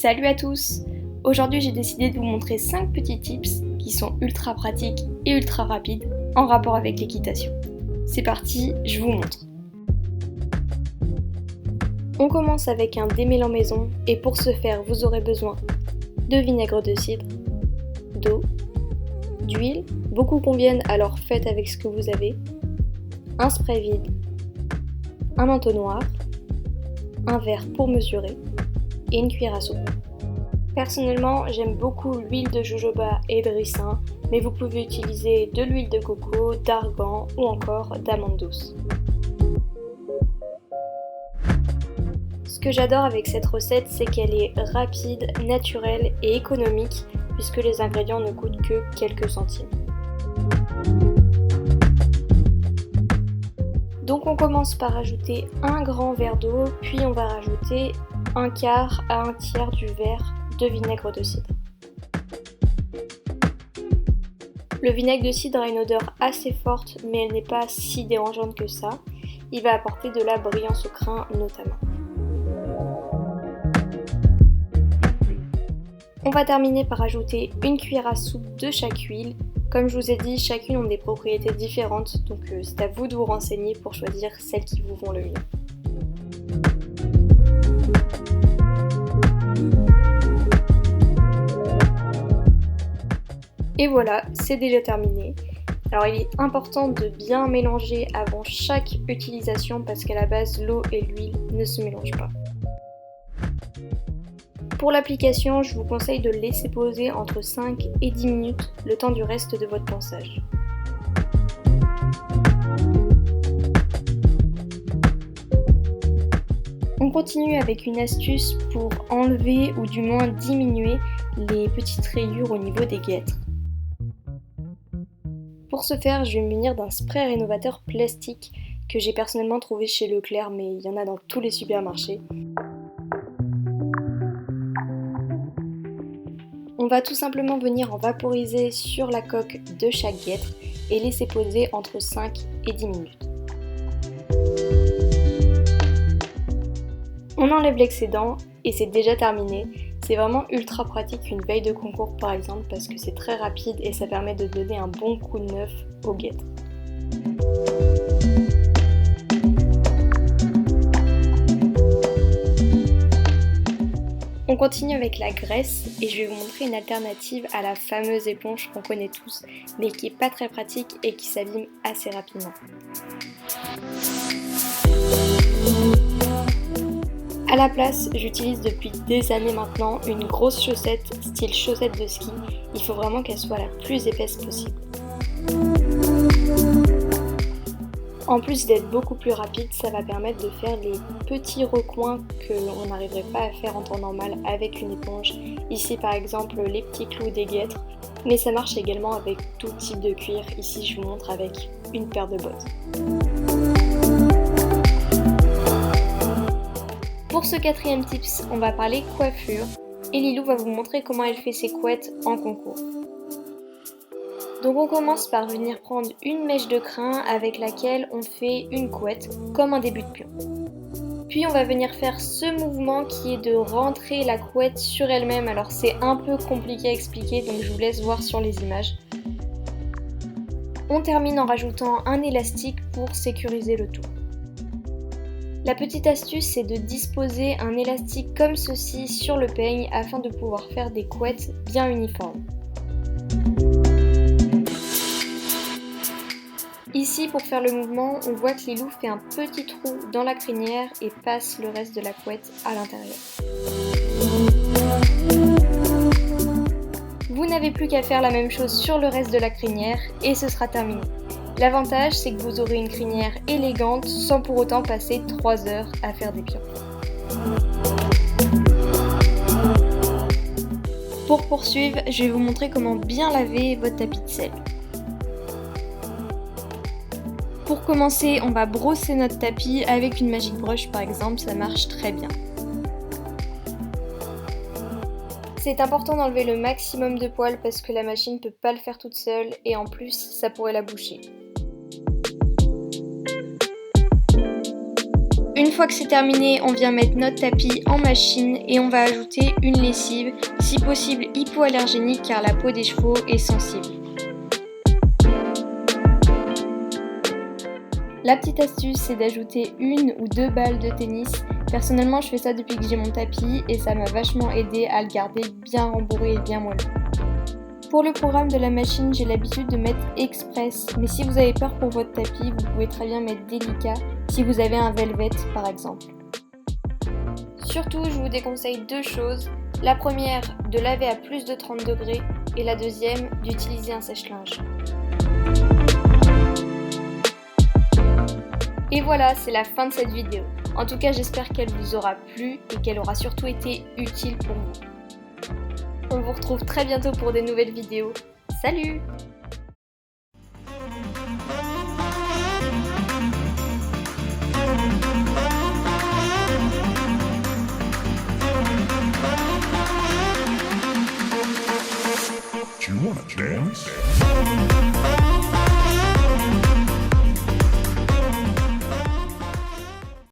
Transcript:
Salut à tous! Aujourd'hui j'ai décidé de vous montrer 5 petits tips qui sont ultra pratiques et ultra rapides en rapport avec l'équitation. C'est parti, je vous montre. On commence avec un démêlant maison et pour ce faire vous aurez besoin de vinaigre de cidre, d'eau, d'huile, beaucoup conviennent alors faites avec ce que vous avez, un spray vide, un entonnoir, un verre pour mesurer et une cuillère à soupe. Personnellement, j'aime beaucoup l'huile de jojoba et de ricin, mais vous pouvez utiliser de l'huile de coco, d'argan ou encore d'amande douce. Ce que j'adore avec cette recette, c'est qu'elle est rapide, naturelle et économique puisque les ingrédients ne coûtent que quelques centimes. Donc on commence par ajouter un grand verre d'eau, puis on va rajouter un quart à un tiers du verre de vinaigre de cidre. Le vinaigre de cidre a une odeur assez forte, mais elle n'est pas si dérangeante que ça. Il va apporter de la brillance au crin notamment. On va terminer par ajouter une cuillère à soupe de chaque huile. Comme je vous ai dit, chacune ont des propriétés différentes, donc c'est à vous de vous renseigner pour choisir celles qui vous vont le mieux. Et voilà, c'est déjà terminé. Alors il est important de bien mélanger avant chaque utilisation parce qu'à la base l'eau et l'huile ne se mélangent pas. Pour l'application, je vous conseille de le laisser poser entre 5 et 10 minutes, le temps du reste de votre ponçage. On continue avec une astuce pour enlever ou du moins diminuer les petites rayures au niveau des guêtres. Pour ce faire, je vais me munir d'un spray rénovateur plastique que j'ai personnellement trouvé chez Leclerc, mais il y en a dans tous les supermarchés. On va tout simplement venir en vaporiser sur la coque de chaque guêtre et laisser poser entre 5 et 10 minutes. On enlève l'excédent et c'est déjà terminé. C'est vraiment ultra pratique une veille de concours par exemple parce que c'est très rapide et ça permet de donner un bon coup de neuf aux guêtres. On continue avec la graisse et je vais vous montrer une alternative à la fameuse éponge qu'on connaît tous mais qui n'est pas très pratique et qui s'abîme assez rapidement. À la place, j'utilise depuis des années maintenant une grosse chaussette style chaussette de ski. Il faut vraiment qu'elle soit la plus épaisse possible. En plus d'être beaucoup plus rapide, ça va permettre de faire les petits recoins que l'on n'arriverait pas à faire en temps normal avec une éponge. Ici par exemple les petits clous des guêtres, mais ça marche également avec tout type de cuir. Ici je vous montre avec une paire de bottes. Pour ce quatrième tips, on va parler coiffure et Lilou va vous montrer comment elle fait ses couettes en concours. Donc on commence par venir prendre une mèche de crin avec laquelle on fait une couette comme un début de pion. Puis on va venir faire ce mouvement qui est de rentrer la couette sur elle-même. Alors c'est un peu compliqué à expliquer donc je vous laisse voir sur les images. On termine en rajoutant un élastique pour sécuriser le tout. La petite astuce, c'est de disposer un élastique comme ceci sur le peigne afin de pouvoir faire des couettes bien uniformes. Ici, pour faire le mouvement, on voit que Lilou fait un petit trou dans la crinière et passe le reste de la couette à l'intérieur. Vous n'avez plus qu'à faire la même chose sur le reste de la crinière et ce sera terminé. L'avantage, c'est que vous aurez une crinière élégante sans pour autant passer 3 heures à faire des pions. Pour poursuivre, je vais vous montrer comment bien laver votre tapis de selle. Pour commencer, on va brosser notre tapis avec une Magic Brush par exemple, ça marche très bien. C'est important d'enlever le maximum de poils parce que la machine ne peut pas le faire toute seule et en plus, ça pourrait la boucher. fois que c'est terminé, on vient mettre notre tapis en machine et on va ajouter une lessive, si possible hypoallergénique car la peau des chevaux est sensible. La petite astuce, c'est d'ajouter 1 ou 2 balles de tennis. Personnellement, je fais ça depuis que j'ai mon tapis et ça m'a vachement aidé à le garder bien rembourré et bien moelleux. Pour le programme de la machine, j'ai l'habitude de mettre express, mais si vous avez peur pour votre tapis, vous pouvez très bien mettre délicat si vous avez un velvet par exemple. Surtout, je vous déconseille 2 choses. La première, de laver à plus de 30 degrés et la deuxième, d'utiliser un sèche-linge. Et voilà, c'est la fin de cette vidéo. En tout cas, j'espère qu'elle vous aura plu et qu'elle aura surtout été utile pour vous. On vous retrouve très bientôt pour des nouvelles vidéos. Salut! Do you wanna dance?